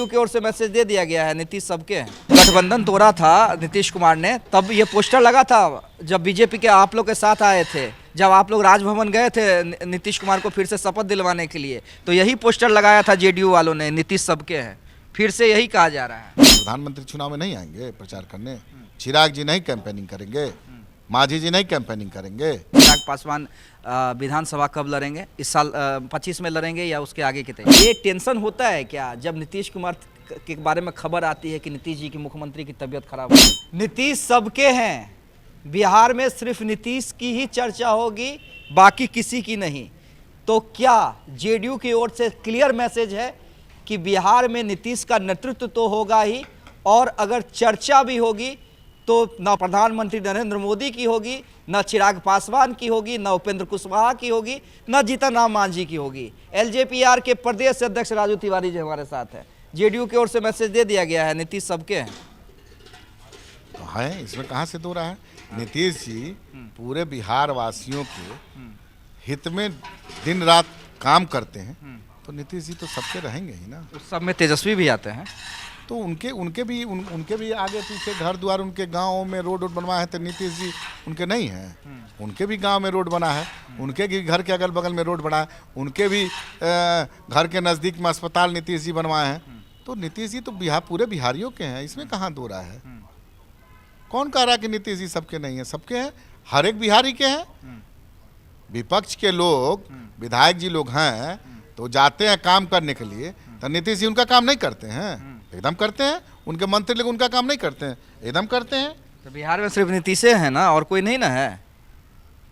JDU की ओर से message दे दिया गया है, नीतीश सबके हैं। गठबंधन तोड़ा था नीतीश कुमार ने, तब ये पोस्टर लगा था जब बीजेपी के आप लोग के साथ आए थे, जब आप लोग राजभवन गए थे नीतीश कुमार को फिर से शपथ दिलवाने के लिए, तो यही पोस्टर लगाया था जेडीयू वालों ने, नीतीश सबके हैं। फिर से यही कहा जा रहा है। प्रधानमंत्री चुनाव में नहीं आएंगे प्रचार करने, चिराग जी नहीं कैंपेनिंग करेंगे, मांझी जी नहीं कैंपेनिंग करेंगे। चिराग पासवान विधानसभा कब लड़ेंगे? इस साल 25 में लड़ेंगे या उसके आगे की तैयारी? ये टेंशन होता है क्या जब नीतीश कुमार के बारे में खबर आती है कि नीतीश जी की, मुख्यमंत्री की तबीयत खराब है? नीतीश सबके हैं, बिहार में सिर्फ नीतीश की ही चर्चा होगी, बाकी किसी की नहीं। तो क्या जेडीयू की ओर से क्लियर मैसेज है कि बिहार में नीतीश का नेतृत्व तो होगा ही, और अगर चर्चा भी होगी तो न प्रधानमंत्री नरेंद्र मोदी की होगी, न चिराग पासवान की होगी, न उपेंद्र कुशवाहा की होगी, न जीतन राम मांझी की होगी। एलजेपीआर के प्रदेश अध्यक्ष राजू तिवारी जी हमारे साथ हैं। जेडीयू की ओर से मैसेज दे दिया गया है, नीतीश सबके हैं। तो है, इसमें कहाँ से दो रहा है? नीतीश जी पूरे बिहार वासियों के हित में दिन रात काम करते हैं, तो नीतीश जी तो सबके रहेंगे ही ना। उस सब में तेजस्वी भी आते हैं, तो उनके भी आगे पीछे घर द्वार, उनके गाँव में रोड बनवाए हैं, तो नीतीश जी उनके नहीं हैं? उनके भी गांव में रोड बना है, उनके भी घर के अगल बगल में रोड बना है, उनके भी घर के नज़दीक में अस्पताल नीतीश जी बनवाए हैं। तो नीतीश जी तो पूरे बिहारियों के हैं, इसमें कहाँ दो रहा है? कौन कह रहा है कि नीतीश जी सबके नहीं है? सबके हैं, हर एक बिहारी के हैं। विपक्ष के लोग, विधायक जी लोग हैं, तो जाते हैं काम करने के लिए, तो नीतीश जी उनका काम नहीं करते हैं? एकदम करते हैं। उनके मंत्री लोग उनका काम नहीं करते हैं? एकदम करते हैं। तो बिहार में सिर्फ नीतीशे है ना, और कोई नहीं ना है?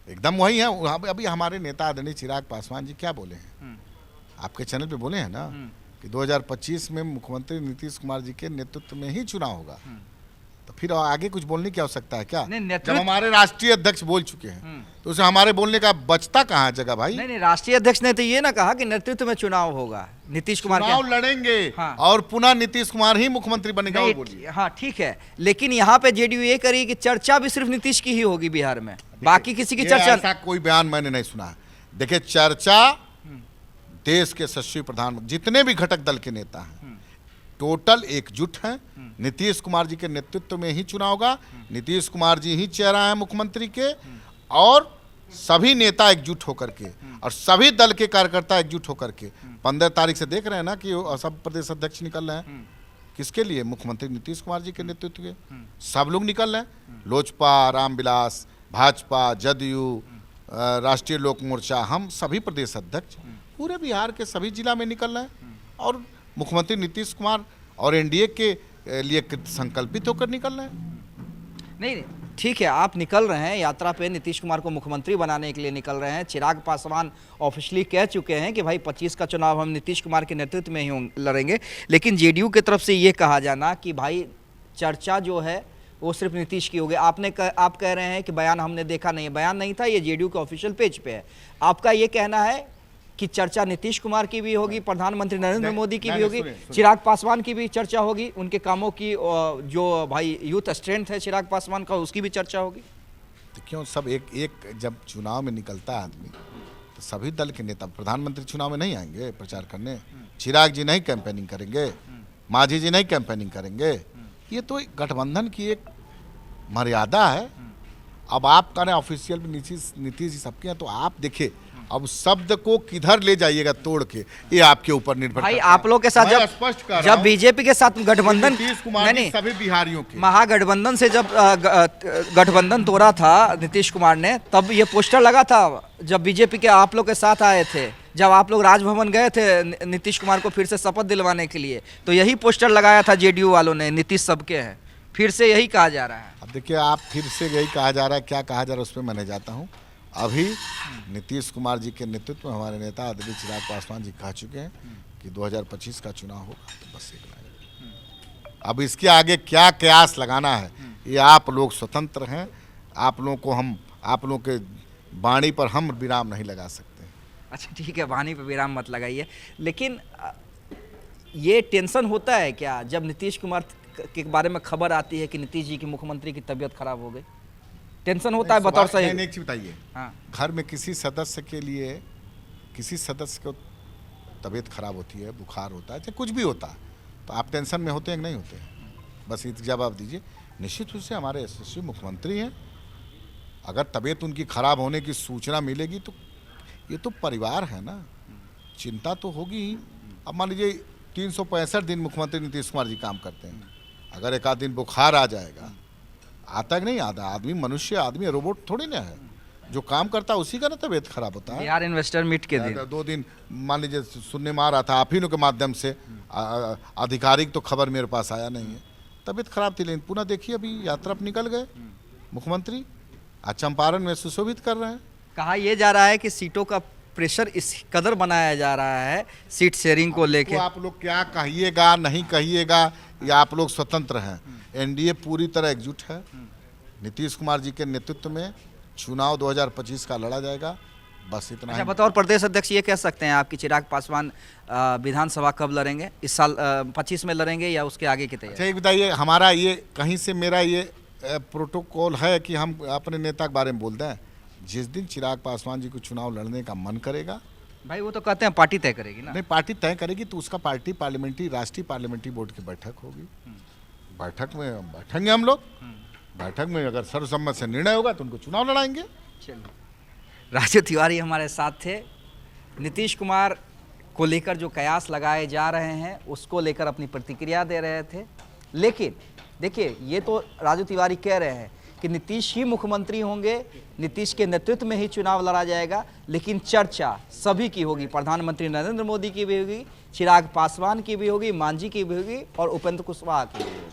एकदम वही है। अभी हमारे नेता आदरणीय चिराग पासवान जी क्या बोले हैं, आपके चैनल पे बोले हैं ना कि 2025 में मुख्यमंत्री नीतीश कुमार जी के नेतृत्व में ही चुनाव होगा। तो फिर आगे कुछ बोलने की आवश्यकता है क्या? जब हमारे राष्ट्रीय अध्यक्ष बोल चुके हैं, तो उसे हमारे बोलने का बचता कहाँ है जगह भाई? नहीं, राष्ट्रीय अध्यक्ष ने तो ये ना कहा कि नेतृत्व में चुनाव होगा, नीतीश कुमार चुनाव लड़ेंगे। हाँ। और पुनः नीतीश कुमार ही मुख्यमंत्री बनेगा। और बोलिए। हाँ ठीक है, लेकिन यहाँ पे जेडीयू ये करी कि चर्चा भी सिर्फ नीतीश की ही होगी बिहार में, बाकी किसी की चर्चा। ऐसा कोई बयान मैंने नहीं सुना है। देखिए, चर्चा देश के यशस्वी प्रधानमंत्री, जितने भी घटक दल के नेता हैं, टोटल एकजुट हैं। नीतीश कुमार जी के नेतृत्व में ही चुनाव होगा, नीतीश कुमार जी ही चेहरा है मुख्यमंत्री के, और सभी नेता एकजुट होकर के और सभी दल के कार्यकर्ता एकजुट होकर के 15 तारीख से देख रहे हैं ना कि सब प्रदेश अध्यक्ष निकल रहे हैं। किसके लिए? मुख्यमंत्री नीतीश कुमार जी के नेतृत्व के सब लोग निकल रहे हैं। लोजपा, रामविलास, भाजपा, जदयू, राष्ट्रीय लोक मोर्चा, हम सभी प्रदेश अध्यक्ष पूरे बिहार के सभी जिला में निकल रहे हैं, और मुख्यमंत्री नीतीश कुमार और एनडीए के लिए संकल्पित होकर निकल रहे हैं। नहीं ठीक है, आप निकल रहे हैं यात्रा पे, नीतीश कुमार को मुख्यमंत्री बनाने के लिए निकल रहे हैं। चिराग पासवान ऑफिशियली कह चुके हैं कि भाई 25 का चुनाव हम नीतीश कुमार के नेतृत्व में ही लड़ेंगे, लेकिन जेडीयू की तरफ से ये कहा जाना कि भाई चर्चा जो है वो सिर्फ नीतीश की होगी। आप कह रहे हैं कि बयान हमने देखा नहीं है। बयान नहीं था, ये जेडीयू के ऑफिशियल पेज पे है। आपका ये कहना है कि चर्चा नीतीश कुमार की भी होगी, प्रधानमंत्री नरेंद्र मोदी की भी होगी, चिराग पासवान की भी चर्चा होगी, उनके कामों की, जो भाई यूथ स्ट्रेंथ है चिराग पासवान का, उसकी भी चर्चा होगी। तो क्यों सब एक जब चुनाव में निकलता है आदमी, तो सभी दल के नेता, प्रधानमंत्री चुनाव में नहीं आएंगे प्रचार करने, चिराग जी नहीं कैंपेनिंग करेंगे, मांझी जी नहीं कैंपेनिंग करेंगे। ये तो गठबंधन की एक मर्यादा है। अब आप कह रहे हैं ऑफिशियल नीतीश जी सबके हैं, तो आप देखिए अब शब्द को किधर ले जाइएगा तोड़ के, ये आपके ऊपर निर्भर भाई। आप लोग के साथ जब बीजेपी के साथ गठबंधन, नहीं, सभी बिहारियों के महागठबंधन से जब गठबंधन तोड़ा था नीतीश कुमार ने, तब ये पोस्टर लगा था जब बीजेपी के आप लोग के साथ आए थे, जब आप लोग राजभवन गए थे नीतीश कुमार को फिर से शपथ दिलवाने के लिए, तो यही पोस्टर लगाया था जेडीयू वालों ने, नीतीश सबके हैं। फिर से यही कहा जा रहा है। अब देखिए, आप फिर से यही कहा जा रहा है, क्या कहा जा रहा है उस पर मैं नहीं जाता हूँ। अभी नीतीश कुमार जी के नेतृत्व में हमारे नेता आदरणीय चिराग पासवान जी कह चुके हैं कि 2025 का चुनाव होगा, तो बस एक लाइन। अब इसके आगे क्या कयास लगाना है, ये आप लोग स्वतंत्र हैं। आप लोगों के वाणी पर हम विराम नहीं लगा सकते। अच्छा ठीक है, वाणी पर विराम मत लगाइए, लेकिन ये टेंशन होता है क्या जब नीतीश कुमार के बारे में खबर आती है कि नीतीश जी की, मुख्यमंत्री की तबीयत खराब हो गई? टेंशन होता है? बतौर सही एक चीज बताइए। हाँ। घर में किसी सदस्य को तबीयत खराब होती है, बुखार होता है, चाहे कुछ भी होता है, तो आप टेंशन में होते हैं कि नहीं होते हैं? बस एक जवाब दीजिए। निश्चित रूप से हमारे यशस्वी मुख्यमंत्री हैं, अगर तबीयत उनकी खराब होने की सूचना मिलेगी तो ये तो परिवार है ना, चिंता तो होगी ही। अब मान लीजिए 365 दिन मुख्यमंत्री नीतीश कुमार जी काम करते हैं, अगर एक आध दिन बुखार आ जाएगा, आता कि नहीं आता? आदमी मनुष्य, आदमी रोबोट थोड़ी ना है, जो काम करता है उसी का ना तबीयत खराब होता है। बिहार इन्वेस्टर मीट के दिन 2 दिन मान लीजिए सुनने में आ रहा था, आप ही लोग के माध्यम से, आधिकारिक तो खबर मेरे पास आया नहीं है, तबीयत खराब थी, लेकिन पुनः देखिए अभी यात्रा पर निकल गए मुख्यमंत्री, आज चंपारण में सुशोभित कर रहे हैं। कहा यह जा रहा है कि सीटों का प्रेशर इस कदर बनाया जा रहा है सीट शेयरिंग को लेके। तो आप लोग क्या कहिएगा नहीं कहिएगा, या आप लोग स्वतंत्र हैं, एनडीए पूरी तरह एकजुट है। नीतीश कुमार जी के नेतृत्व में चुनाव 2025 का लड़ा जाएगा, बस इतना अच्छा ही। बतौर प्रदेश अध्यक्ष ये कह सकते हैं आप कि चिराग पासवान विधानसभा कब लड़ेंगे? इस साल 25 में लड़ेंगे या उसके आगे की तैयारी? अच्छा एक बताइए, हमारा ये कहीं से मेरा ये प्रोटोकॉल है कि हम अपने नेता के बारे में बोलते हैं? जिस दिन चिराग पासवान जी को चुनाव लड़ने का मन करेगा, भाई वो तो कहते हैं पार्टी तय करेगी ना। नहीं पार्टी तय करेगी तो उसका पार्टी पार्लियामेंट्री, राष्ट्रीय पार्लियामेंट्री बोर्ड की बैठक होगी, बैठक में बैठेंगे हम लोग, बैठक में अगर सर्वसम्मत से निर्णय होगा तो उनको चुनाव लड़ाएंगे। चलिए, राजू तिवारी हमारे साथ थे। नीतीश कुमार को लेकर जो कयास लगाए जा रहे हैं उसको लेकर अपनी प्रतिक्रिया दे रहे थे, लेकिन देखिए ये तो राजू तिवारी कह रहे हैं कि नीतीश ही मुख्यमंत्री होंगे, नीतीश के नेतृत्व में ही चुनाव लड़ा जाएगा, लेकिन चर्चा सभी की होगी, प्रधानमंत्री नरेंद्र मोदी की भी होगी, चिराग पासवान की भी होगी, मांझी की भी होगी और उपेंद्र कुशवाहा की भी होगी।